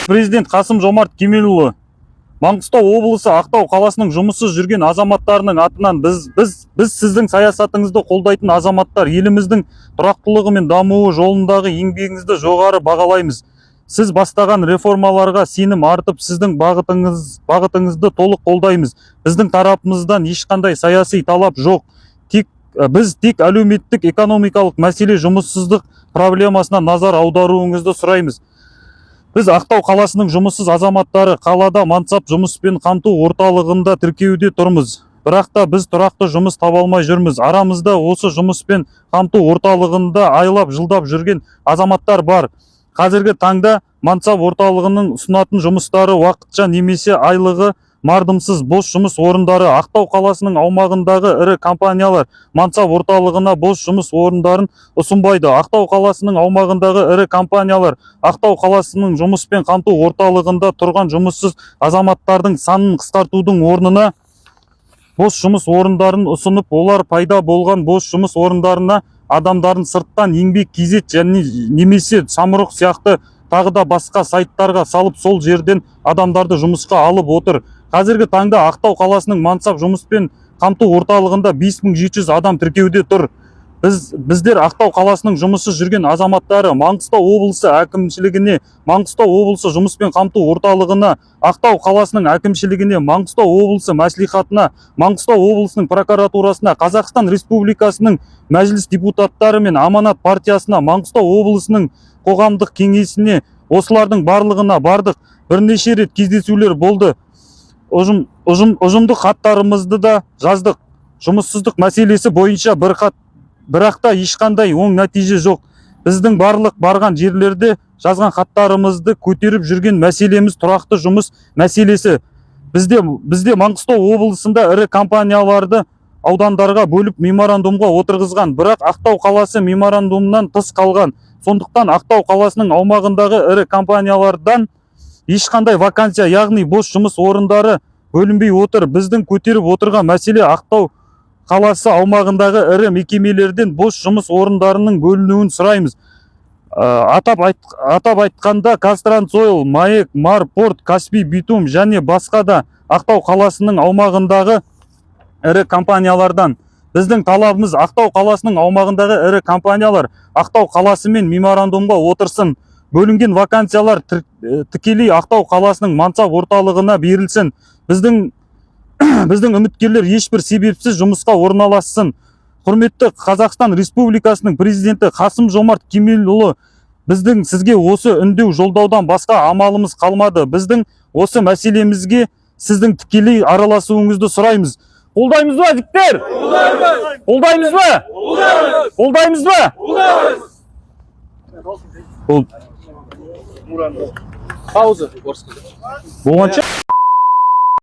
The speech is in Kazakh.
Президент Қасым-Жомарт Кемелұлы Маңғыстау облысы Ақтау қаласының жұмыссыз жүрген азаматтарының атынан біз сіздің саясатыңызды қолдайтын азаматтар, еліміздің тұрақтылығы мен дамуы жолындағы еңбегіңізді жоғары бағалаймыз. Сіз бастаған реформаларға сенім артып, сіздің бағытыңызды толық қолдаймыз. Біздің тарапымыздан ешқандай саяси талап жоқ. Біз тек әлеуметтік экономикалық мәселе жұмыссыздық проблемасына назар аударуыңызды сұраймыз. Біз Ақтау қаласының жұмыссыз азаматтары қалада мансап жұмыспен қамту орталығында тіркеуде тұрмыз. Бірақ та біз тұрақты жұмыс таба алмай жүрміз. Арамызда осы жұмыспен қамту орталығында айлап жылдап жүрген азаматтар бар. Қазіргі таңда мансап орталығының ұсынатын жұмыстары уақытша немесе айлығы мардымсыз бос жұмыс орындары. Ақтау қаласының аумағындағы ірі компаниялар мансап орталығына бос жұмыс орындарын ұсынбайды. Ақтау қаласының аумағындағы ірі компаниялар Ақтау қаласының жұмыспен қамту орталығында тұрған жұмыссыз азаматтардың санын қысқартудың орнына бос жұмыс орындарын ұсынып, олар пайда болған бос жұмыс орындарына адамдарын сырттан еңбек кезет және немесе самұрық сияқты тағы да басқа сайттарға салып, сол жерден адамдарды жұмысқа алып отыр. Қазіргі таңда Ақтау қаласының мансап жұмыспен қамту орталығында 5700 адам тіркеуде тұр. Біздер Ақтау қаласының жұмыссыз жүрген азаматтары Маңғыстау облысы әкімшілігіне, Маңғыстау облысы жұмыспен қамту орталығына, Ақтау қаласының әкімшілігіне, Маңғыстау облысы мәслихатына, Маңғыстау облысының прокуратурасына, Қазақстан Республикасының мәжіліс депутаттары мен Аманат партиясына, Маңғыстау облысының қоғамдық кеңесіне, осылардың барлығына бардық. Бірнеше рет кездесулер болды. Ұжымдық хаттарымызды да жаздық. Жұмыссыздық мәселесі бойынша бірақ та ешқандай оң нәтиже жоқ. Біздің барлық барған жерлерде жазған хаттарымызды көтеріп жүрген мәселеміз тұрақты жұмыс мәселесі. Бізде Маңғыстау облысында ірі компанияларды аудандарға бөліп меморандумға отырғызған, бірақ Ақтау қаласы меморандумнан тыс қалған. Сондықтан Ақтау қаласының аумағындағы ірі компаниялардан ешқандай вакансия, яғни бос жұмыс орындары бөлінбей отыр. Біздің көтеріп отырған мәселе Ақтау қаласы аумағындағы ірі мекемелерден бос жұмыс орындарының бөлінуін сұраймыз. Атап айтқанда Казтрансойл, Маек, Марпорт, Каспий Битум және басқа да Ақтау қаласының аумағындағы ірі компаниялардан. Біздің талабымыз Ақтау қаласының аумағындағы ірі компаниялар Ақтау қаласымен меморандумға отырсын. Бөлінген вакансиялар тікелей Ақтау қаласының мансап орталығына берілсін. Біздің үміткерлер ешбір себепсіз жұмысқа орналассын. Құрметті Қазақстан Республикасының президенті Қасым-Жомарт Кемелұлы, біздің сізге осы үндеу жолдаудан басқа амалымыз қалмады. Біздің осы мәселемізге сіздің тікелей араласуыңызды сұраймыз. Қолдаймыз ба, жігіттер? Қолдаймыз ба? Қолдаймыз ба? Қолдаймыз. Пауза. Болғанша?